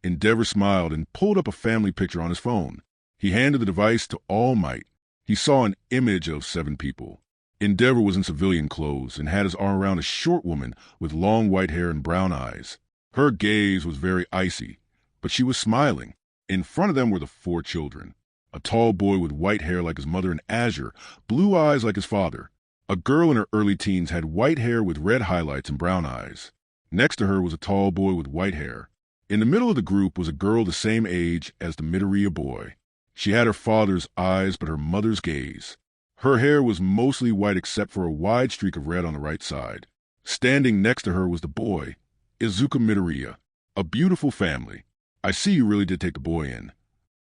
Endeavor smiled and pulled up a family picture on his phone. He handed the device to All Might. He saw an image of 7 people. Endeavor was in civilian clothes and had his arm around a short woman with long white hair and brown eyes. Her gaze was very icy, but she was smiling. In front of them were the 4 children. A tall boy with white hair like his mother and azure, blue eyes like his father. A girl in her early teens had white hair with red highlights and brown eyes. Next to her was a tall boy with white hair. In the middle of the group was a girl the same age as the Midoriya boy. She had her father's eyes but her mother's gaze. Her hair was mostly white except for a wide streak of red on the right side. Standing next to her was the boy, Izuku Midoriya. A beautiful family. I see you really did take the boy in.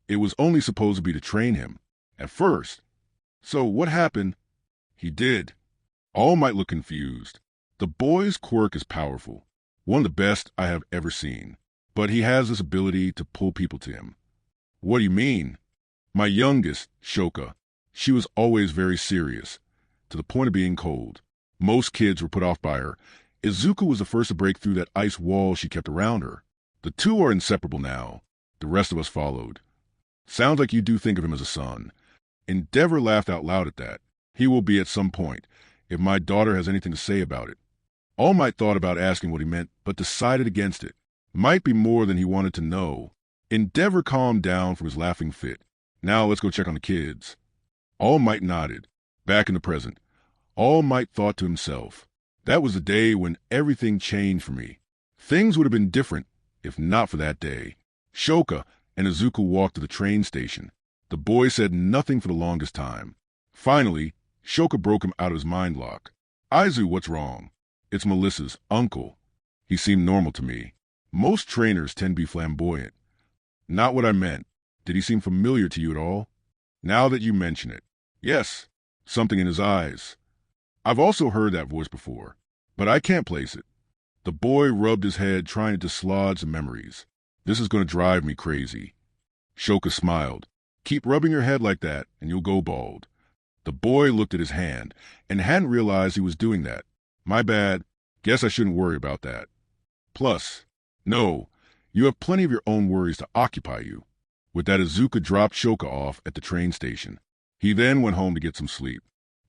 It was only supposed to be to train him. At first. So what happened? He did. All Might look confused. The boy's quirk is powerful. One of the best I have ever seen. But he has this ability to pull people to him. What do you mean? My youngest, Shoka. She was always very serious, to the point of being cold. Most kids were put off by her. Izuku was the first to break through that ice wall she kept around her. The two are inseparable now. The rest of us followed. Sounds like you do think of him as a son. Endeavor laughed out loud at that. He will be at some point, if my daughter has anything to say about it. All Might thought about asking what he meant, but decided against it. Might be more than he wanted to know. Endeavor calmed down from his laughing fit. Now let's go check on the kids. All Might nodded. Back in the present, All Might thought to himself, that was the day when everything changed for me. Things would have been different if not for that day. Shoka and Izuku walked to the train station. The boy said nothing for the longest time. Finally, Shoka broke him out of his mind lock. Izu, what's wrong? It's Melissa's uncle. He seemed normal to me. Most trainers tend to be flamboyant. Not what I meant. Did he seem familiar to you at all? Now that you mention it. Yes, something in his eyes. I've also heard that voice before, but I can't place it. The boy rubbed his head, trying to dislodge the memories. This is going to drive me crazy. Shoka smiled. Keep rubbing your head like that, and you'll go bald. The boy looked at his hand, and hadn't realized he was doing that. My bad. Guess I shouldn't worry about that. Plus, no, you have plenty of your own worries to occupy you. With that, Izuku dropped Shoka off at the train station. He then went home to get some sleep.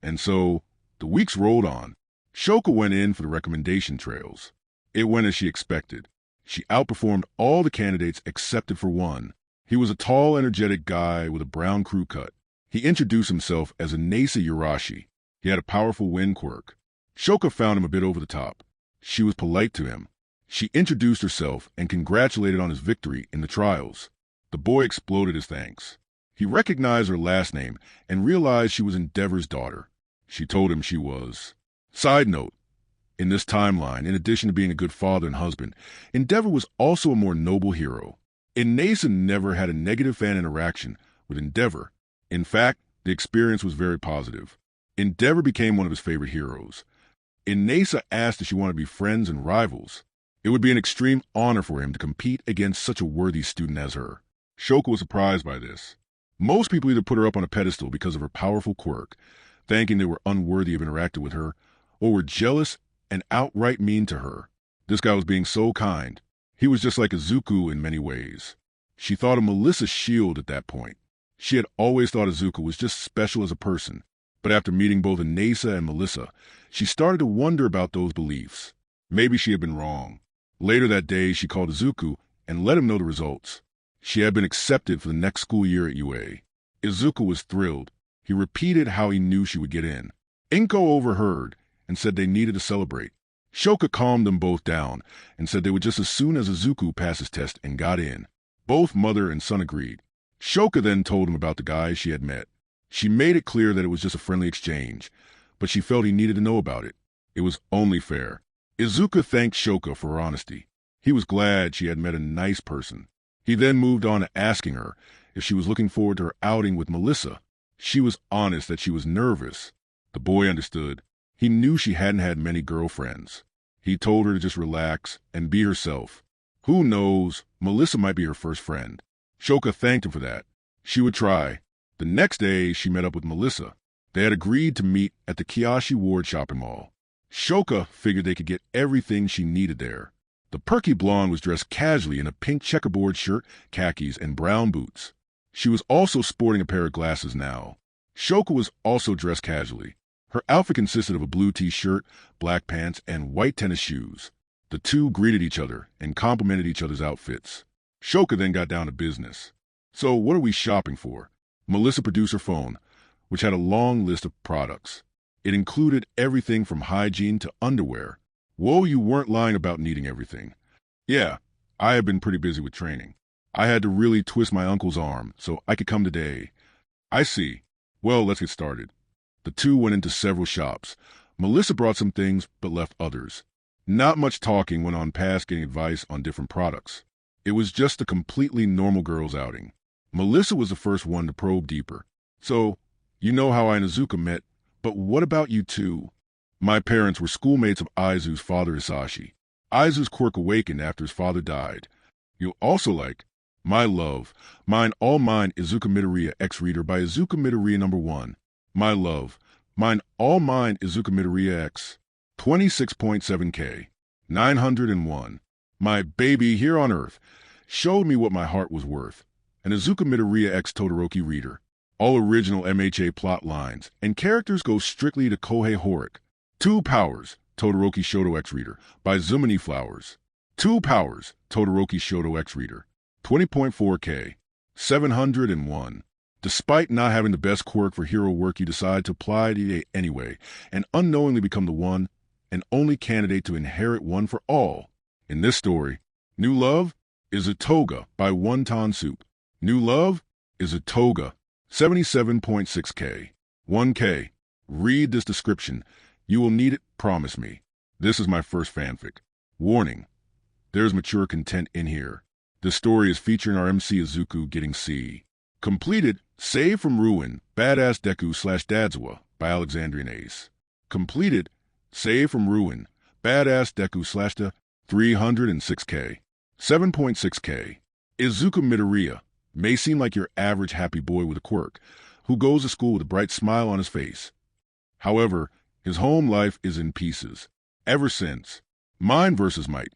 And so, the weeks rolled on. Shoka went in for the recommendation trails. It went as she expected. She outperformed all the candidates except for one. He was a tall, energetic guy with a brown crew cut. He introduced himself as a Nasa Urashi. He had a powerful wind quirk. Shoka found him a bit over the top. She was polite to him. She introduced herself and congratulated on his victory in the trials. The boy exploded his thanks. He recognized her last name and realized she was Endeavor's daughter. She told him she was. Side note, in this timeline, in addition to being a good father and husband, Endeavor was also a more noble hero. Inasa never had a negative fan interaction with Endeavor. In fact, the experience was very positive. Endeavor became one of his favorite heroes. Inasa asked if she wanted to be friends and rivals. It would be an extreme honor for him to compete against such a worthy student as her. Shoka was surprised by this. Most people either put her up on a pedestal because of her powerful quirk, thinking they were unworthy of interacting with her, or were jealous and outright mean to her. This guy was being so kind. He was just like Izuku in many ways. She thought of Melissa's shield at that point. She had always thought Izuku was just special as a person, but after meeting both Inasa and Melissa, she started to wonder about those beliefs. Maybe she had been wrong. Later that day, she called Izuku and let him know the results. She had been accepted for the next school year at UA. Izuku was thrilled. He repeated how he knew she would get in. Inko overheard and said they needed to celebrate. Shoka calmed them both down and said they would just as soon as Izuku passed his test and got in. Both mother and son agreed. Shoka then told him about the guy she had met. She made it clear that it was just a friendly exchange, but she felt he needed to know about it. It was only fair. Izuku thanked Shoka for her honesty. He was glad she had met a nice person. He then moved on to asking her if she was looking forward to her outing with Melissa. She was honest that she was nervous. The boy understood. He knew she hadn't had many girlfriends. He told her to just relax and be herself. Who knows, Melissa might be her first friend. Shoka thanked him for that. She would try. The next day, she met up with Melissa. They had agreed to meet at the Kiyoshi Ward shopping mall. Shoka figured they could get everything she needed there. The perky blonde was dressed casually in a pink checkerboard shirt, khakis, and brown boots. She was also sporting a pair of glasses now. Shoka was also dressed casually. Her outfit consisted of a blue t-shirt, black pants, and white tennis shoes. The two greeted each other and complimented each other's outfits. Shoka then got down to business. So what are we shopping for? Melissa produced her phone, which had a long list of products. It included everything from hygiene to underwear. Whoa, you weren't lying about needing everything. Yeah, I have been pretty busy with training. I had to really twist my uncle's arm so I could come today. I see. Well, let's get started. The two went into several shops. Melissa brought some things but left others. Not much talking went on past getting advice on different products. It was just a completely normal girls' outing. Melissa was the first one to probe deeper. So, you know how I and Izuku met, but what about you two? My parents were schoolmates of Izu's father Isashi. Izu's quirk awakened after his father died. You'll also like My Love, Mine All Mine Izuku Midoriya X Reader by Izuku Midoriya No. 1. My Love, Mine All Mine Izuku Midoriya X. 26.7K. 901. My baby here on Earth showed me what my heart was worth. An Izuku Midoriya X Todoroki reader. All original MHA plot lines and characters go strictly to Kohei Horik. 2 Powers, Todoroki Shoto X Reader by Zumini Flowers. 2 Powers, Todoroki Shoto X Reader. 20.4K, 701. Despite not having the best quirk for hero work, you decide to apply it anyway and unknowingly become the one and only candidate to inherit one for all. In this story, New Love is a toga by Wonton Soup. New Love is a toga, 77.6K, 1K. Read this description. You will need it, promise me. This is my first fanfic. Warning, there's mature content in here. This story is featuring our MC Izuku getting C. Completed, Save from Ruin, Badass Deku / Dadzawa by Alexandrian Ace. Completed, Save from Ruin, Badass Deku / 306K. 7.6K. Izuku Midoriya may seem like your average happy boy with a quirk, who goes to school with a bright smile on his face. However, his home life is in pieces. Ever since Mind vs. Might,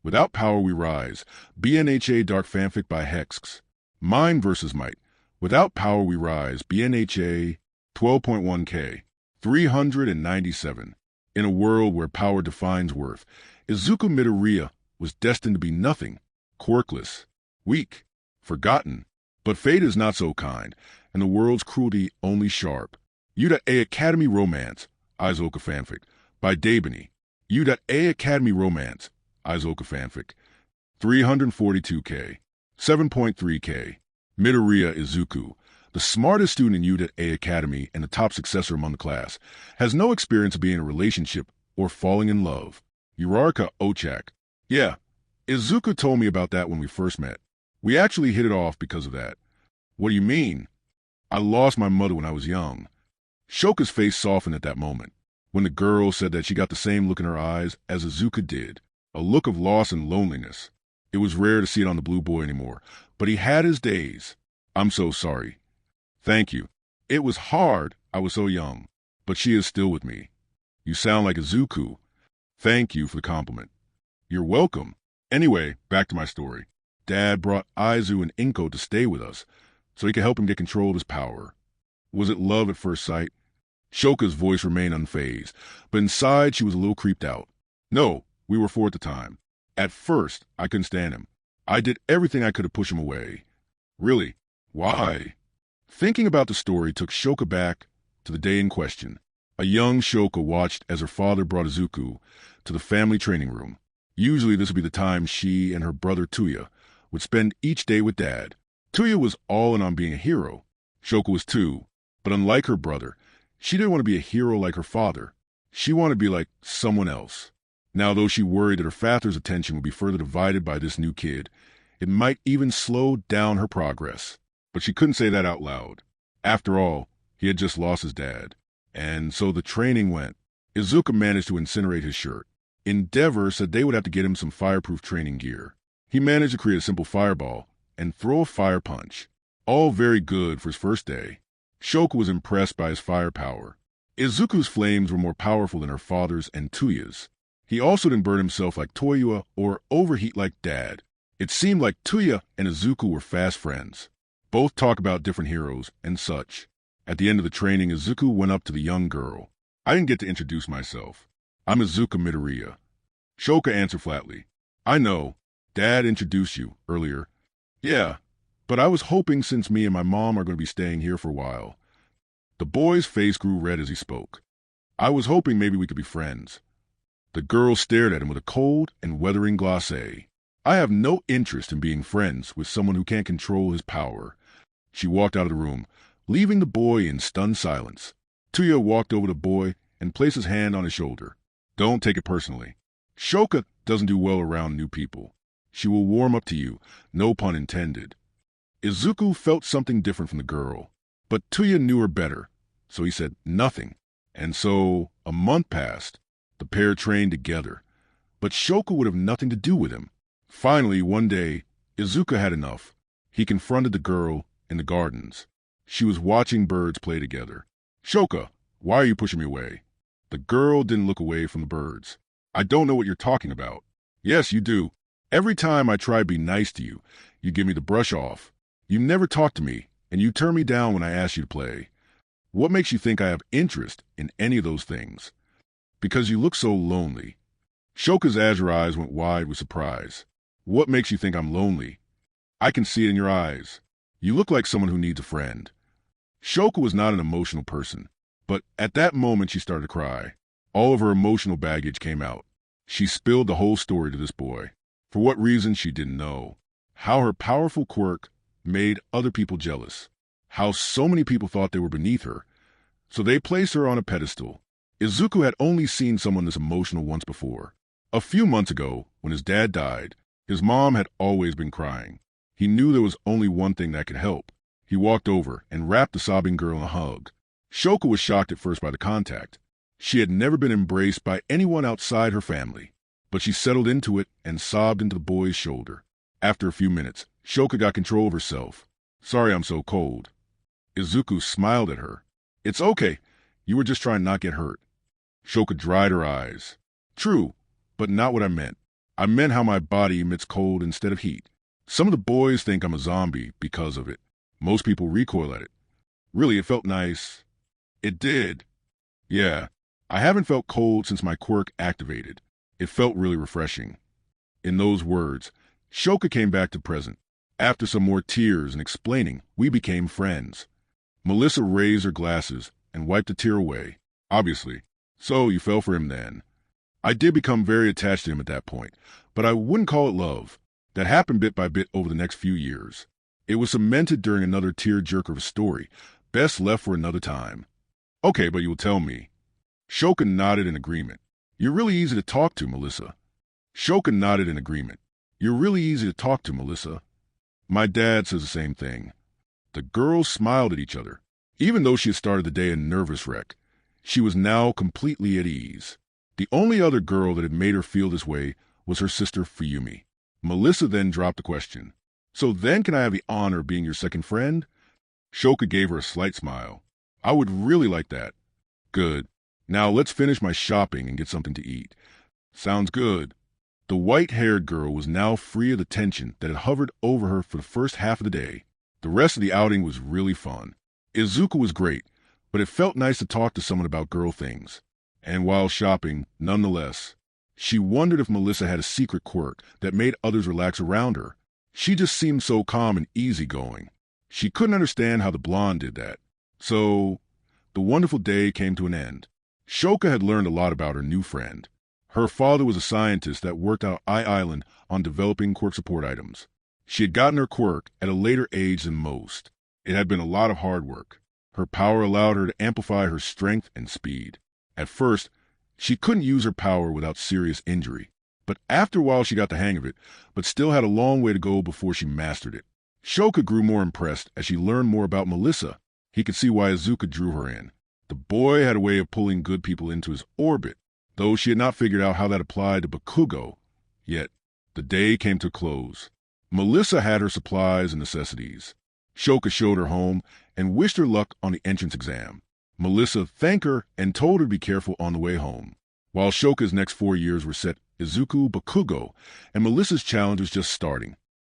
Without Power We Rise, BNHA Dark Fanfic by Hexx. Mind vs. Might, Without Power We Rise, BNHA 12.1K, 397. In a world where power defines worth, Izuku Midoriya was destined to be nothing, quirkless, weak, forgotten. But fate is not so kind, and the world's cruelty only sharp. U.A Academy Romance, Izuku Fanfic, by Dabi. U.A Academy Romance, Izuku Fanfic, 342K, 7.3K. Midoriya Izuku, the smartest student in U.A Academy and the top successor among the class, has no experience of being in a relationship or falling in love. Uraraka Ochak. Yeah, Izuku told me about that when we first met. We actually hit it off because of that. What do you mean? I lost my mother when I was young. Shoka's face softened at that moment, when the girl said that she got the same look in her eyes as Izuku did, a look of loss and loneliness. It was rare to see it on the blue boy anymore, but he had his days. I'm so sorry. Thank you. It was hard, I was so young, but she is still with me. You sound like Izuku. Thank you for the compliment. You're welcome. Anyway, back to my story. Dad brought Aizu and Inko to stay with us, so he could help him get control of his power. Was it love at first sight? Shoka's voice remained unfazed, but inside she was a little creeped out. No, we were four at the time. At first, I couldn't stand him. I did everything I could to push him away. Really? Why? Thinking about the story took Shoka back to the day in question. A young Shoka watched as her father brought Izuku to the family training room. Usually this would be the time she and her brother Tuya would spend each day with Dad. Tuya was all in on being a hero. Shoka was too, but unlike her brother, she didn't want to be a hero like her father. She wanted to be like someone else. Now, though she worried that her father's attention would be further divided by this new kid, it might even slow down her progress. But she couldn't say that out loud. After all, he had just lost his dad. And so the training went. Izuku managed to incinerate his shirt. Endeavor said they would have to get him some fireproof training gear. He managed to create a simple fireball and throw a fire punch. All very good for his first day. Shoka was impressed by his firepower. Izuku's flames were more powerful than her father's and Tuya's. He also didn't burn himself like Toyua or overheat like Dad. It seemed like Tuya and Izuku were fast friends. Both talk about different heroes and such. At the end of the training, Izuku went up to the young girl. I didn't get to introduce myself. I'm Izuku Midoriya. Shoka answered flatly. I know. Dad introduced you earlier. Yeah, but I was hoping since me and my mom are going to be staying here for a while. The boy's face grew red as he spoke. I was hoping maybe we could be friends. The girl stared at him with a cold and withering glacé. I have no interest in being friends with someone who can't control his power. She walked out of the room, leaving the boy in stunned silence. Tuya walked over to the boy and placed his hand on his shoulder. Don't take it personally. Shoka doesn't do well around new people. She will warm up to you, no pun intended. Izuku felt something different from the girl, but Tuya knew her better, so he said nothing. And so a month passed. The pair trained together, but Shoka would have nothing to do with him. Finally, one day, Izuku had enough. He confronted the girl in the gardens. She was watching birds play together. Shoka, why are you pushing me away? The girl didn't look away from the birds. I don't know what you're talking about. Yes, you do. Every time I try to be nice to you, you give me the brush off. You never talk to me, and you turn me down when I ask you to play. What makes you think I have interest in any of those things? Because you look so lonely. Shoka's azure eyes went wide with surprise. What makes you think I'm lonely? I can see it in your eyes. You look like someone who needs a friend. Shoka was not an emotional person, but at that moment she started to cry. All of her emotional baggage came out. She spilled the whole story to this boy. For what reason, she didn't know. How her powerful quirk made other people jealous. How so many people thought they were beneath her. So they placed her on a pedestal. Izuku had only seen someone this emotional once before. A few months ago, when his dad died, his mom had always been crying. He knew there was only one thing that could help. He walked over and wrapped the sobbing girl in a hug. Shoka was shocked at first by the contact. She had never been embraced by anyone outside her family, but she settled into it and sobbed into the boy's shoulder. After a few minutes, Shoka got control of herself. Sorry I'm so cold. Izuku smiled at her. It's okay. You were just trying not to get hurt. Shoka dried her eyes. True, but not what I meant. I meant how my body emits cold instead of heat. Some of the boys think I'm a zombie because of it. Most people recoil at it. Really, it felt nice. It did. Yeah, I haven't felt cold since my quirk activated. It felt really refreshing. In those words, Shoka came back to present. After some more tears and explaining, we became friends. Melissa raised her glasses and wiped a tear away. Obviously. So you fell for him then. I did become very attached to him at that point, but I wouldn't call it love. That happened bit by bit over the next few years. It was cemented during another tear-jerker of a story, best left for another time. Okay, but you will tell me. Shoka nodded in agreement. You're really easy to talk to, Melissa. Shoka nodded in agreement. You're really easy to talk to, Melissa. My dad says the same thing. The girls smiled at each other. Even though she had started the day a nervous wreck, she was now completely at ease. The only other girl that had made her feel this way was her sister Fuyumi. Melissa then dropped the question. So then can I have the honor of being your second friend? Shoka gave her a slight smile. I would really like that. Good. Now let's finish my shopping and get something to eat. Sounds good. The white-haired girl was now free of the tension that had hovered over her for the first half of the day. The rest of the outing was really fun. Izuku was great, but it felt nice to talk to someone about girl things. And while shopping, nonetheless, she wondered if Melissa had a secret quirk that made others relax around her. She just seemed so calm and easygoing. She couldn't understand how the blonde did that. So, the wonderful day came to an end. Shoka had learned a lot about her new friend. Her father was a scientist that worked out I-Island on developing quirk support items. She had gotten her quirk at a later age than most. It had been a lot of hard work. Her power allowed her to amplify her strength and speed. At first, she couldn't use her power without serious injury. But after a while she got the hang of it, but still had a long way to go before she mastered it. Shoka grew more impressed as she learned more about Melissa. He could see why Izuku drew her in. The boy had a way of pulling good people into his orbit, though she had not figured out how that applied to Bakugo. Yet, the day came to a close. Melissa had her supplies and necessities. Shoka showed her home and wished her luck on the entrance exam. Melissa thanked her and told her to be careful on the way home. While Shoka's next 4 years were set, Izuku, Bakugo, and Melissa's challenge was just starting.